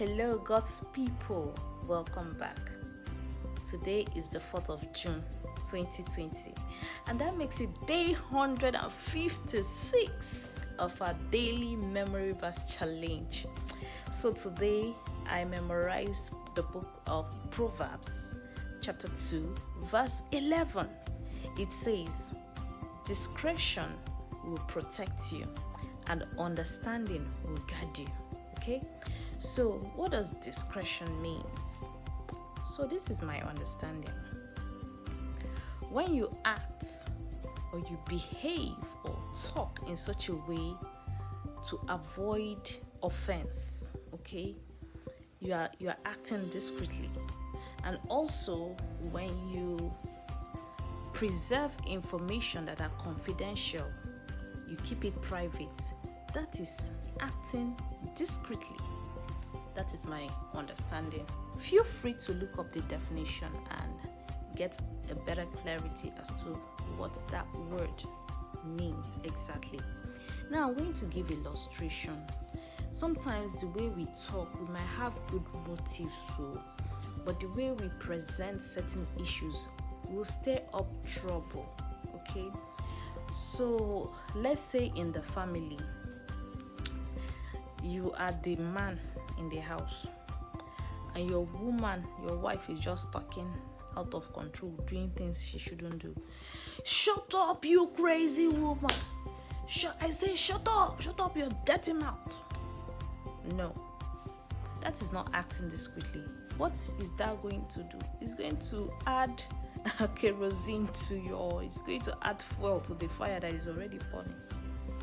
Hello, God's people. Welcome back. Today is the 4th of June, 2020, and that makes it day 156 of our daily memory verse challenge. So today I memorized the book of Proverbs, chapter 2, verse 11. It says, "Discretion will protect you, and understanding will guard you." Okay? So, what does discretion means? So, this is my understanding. When you act or you behave or talk in such a way to avoid offense, okay? You are acting discreetly. And also when you preserve information that are confidential, you keep it private, that is acting discreetly. That is my understanding. Feel free to look up the definition and get a better clarity as to what that word means exactly. Now I'm going to give illustration. Sometimes the way we talk, we might have good motives, but the way we present certain issues will stir up trouble. Okay? So let's say in the family, you are the man in the house, and your wife is just talking out of control, doing things she shouldn't do. Shut up, you crazy woman! I say shut up your dirty mouth. No, that is not acting discreetly. What is that going to do? It's going to add kerosene it's going to add fuel to the fire that is already burning.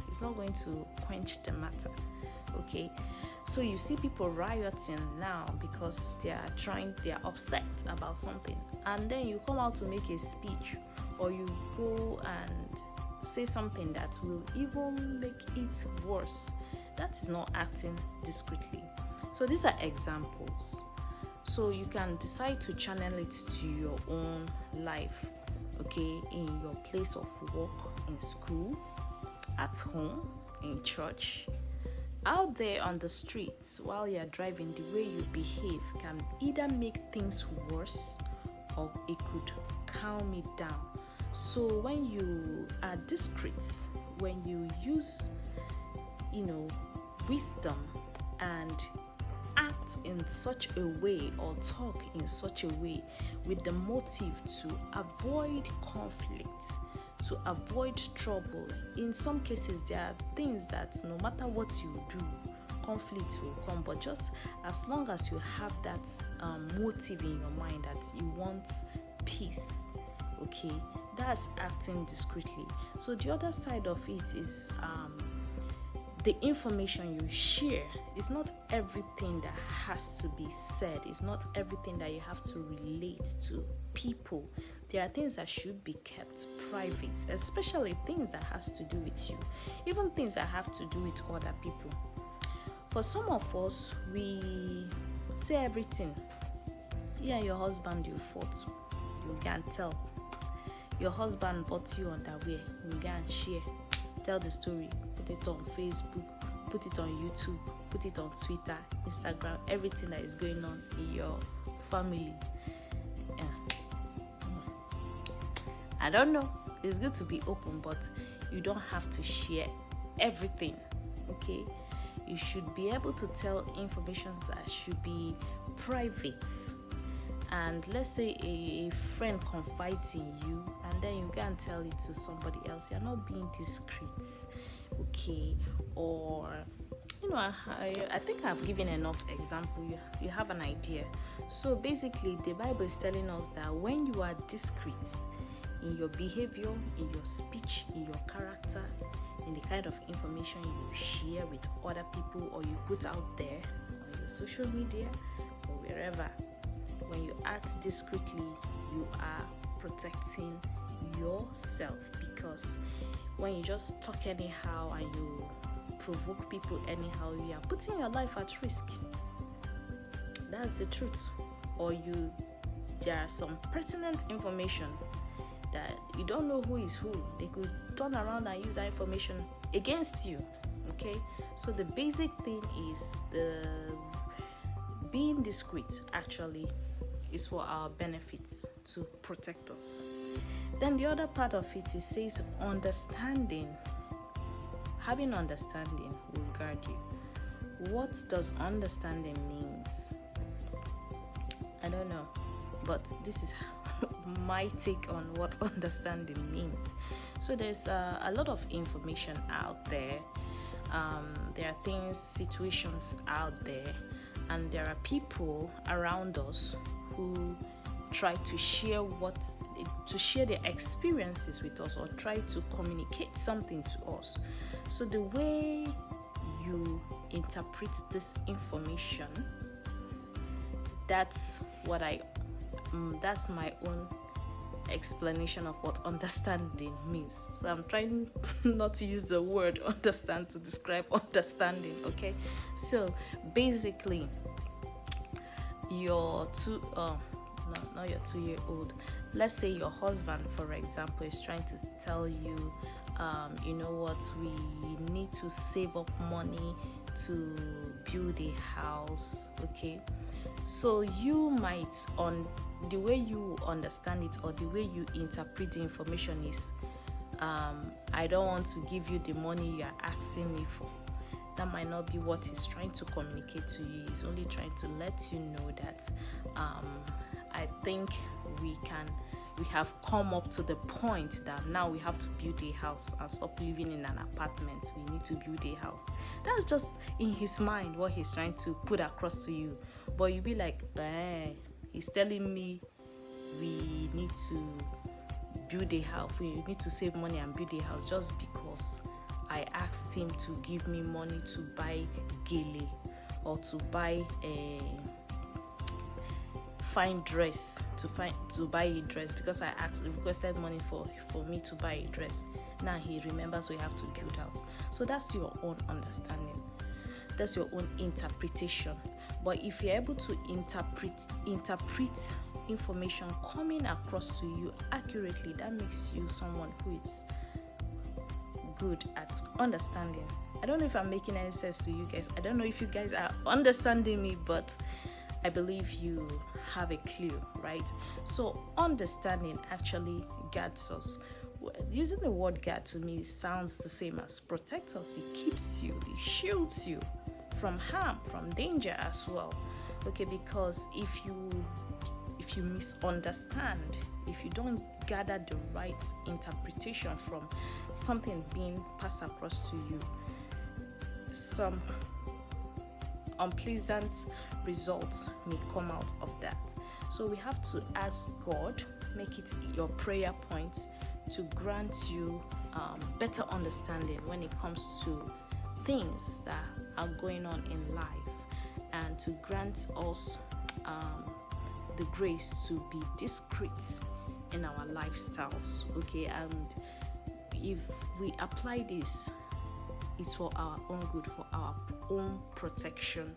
It's not going to quench the matter. Okay, so you see people rioting now because they are upset about something, and then you come out to make a speech, or you go and say something that will even make it worse. That is not acting discreetly. So these are examples. So you can decide to channel it to your own life, okay, in your place of work, in school, at home, in church, out there on the streets. While you're driving, the way you behave can either make things worse or it could calm it down. So when you are discreet, when you use wisdom and act in such a way or talk in such a way with the motive to avoid conflict, to avoid trouble. In some cases, there are things that no matter what you do, conflict will come, but just as long as you have that motive in your mind that you want peace, okay, that's acting discreetly. So the other side of it is the information you share. Is not everything that has to be said. It's not everything that you have to relate to people. There are things that should be kept private, especially things that has to do with you, even things that have to do with other people. For some of us, we say everything. You and your husband, you fought, you can't tell. Your husband bought you underwear, you can't share. Tell the story, put it on Facebook, put it on YouTube, put it on Twitter, Instagram, everything that is going on in your family. I don't know. It's good to be open, but you don't have to share everything. Okay? You should be able to tell information that should be private. And let's say a friend confides in you, and then you can't tell it to somebody else. You're not being discreet. Okay? Or I think I've given enough example. You have an idea. So basically, the Bible is telling us that when you are discreet in your behavior, in your speech, in your character, in the kind of information you share with other people or you put out there on your social media or wherever, when you act discreetly, you are protecting yourself. Because when you just talk anyhow and you provoke people anyhow, you are putting your life at risk. That's the truth. Or there are some pertinent information that you don't know who is who. They could turn around and use that information against you. Okay, so the basic thing is being discreet actually is for our benefits, to protect us. Then the other part of it says understanding. Having understanding will guard you. What does understanding means? I don't know, but this is my take on what understanding means. So there's a lot of information out there. There are things, situations out there, and there are people around us who try to share their experiences with us, or try to communicate something to us. So the way you interpret this information, that's my own explanation of what understanding means. So I'm trying not to use the word understand to describe understanding, okay? So basically, not your 2-year-old, let's say your husband, for example, is trying to tell you, you know what, we need to save up money to build a house, okay? So you might, on the way you understand it or the way you interpret the information is, I don't want to give you the money you are asking me for. That might not be what he's trying to communicate to you. He's only trying to let you know that I think we have come up to the point that now we have to build a house and stop living in an apartment. We need to build a house. That's just in his mind what he's trying to put across to you. But you'll be like, he's telling me we need to build a house. We need to save money and build a house just because I asked him to give me money to buy gele or to buy a fine dress, to buy a dress, because I requested money for me to buy a dress. Now he remembers we have to build house. So that's your own understanding. That's your own interpretation. But if you're able to interpret information coming across to you accurately, that makes you someone who is good at understanding. I don't know if I'm making any sense to you guys. I don't know if you guys are understanding me, but I believe you have a clue, right? So understanding actually guards us. Using the word guard to me sounds the same as protect us. It keeps you, it shields you from harm, from danger as well. Okay, because if you misunderstand, if you don't gather the right interpretation from something being passed across to you, some unpleasant results may come out of that. So we have to ask God, make it your prayer point, to grant you better understanding when it comes to things that are going on in life, and to grant us the grace to be discreet in our lifestyles, okay? And if we apply this, it's for our own good, for our own protection,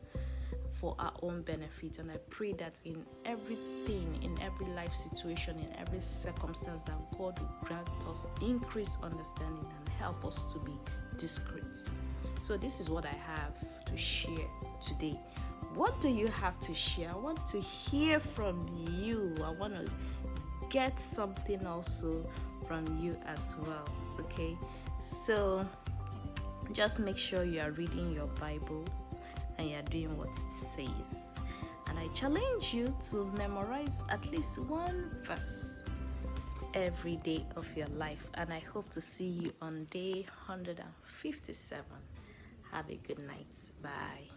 for our own benefit. And I pray that in everything, in every life situation, in every circumstance, that God will grant us increased understanding and help us to be discreet. So this is what I have to share today. What do you have to share? I want to hear from you. I want to get something also from you as well, okay? So just make sure you are reading your Bible and you are doing what it says. And I challenge you to memorize at least one verse every day of your life. And I hope to see you on day 157. Have a good night. Bye.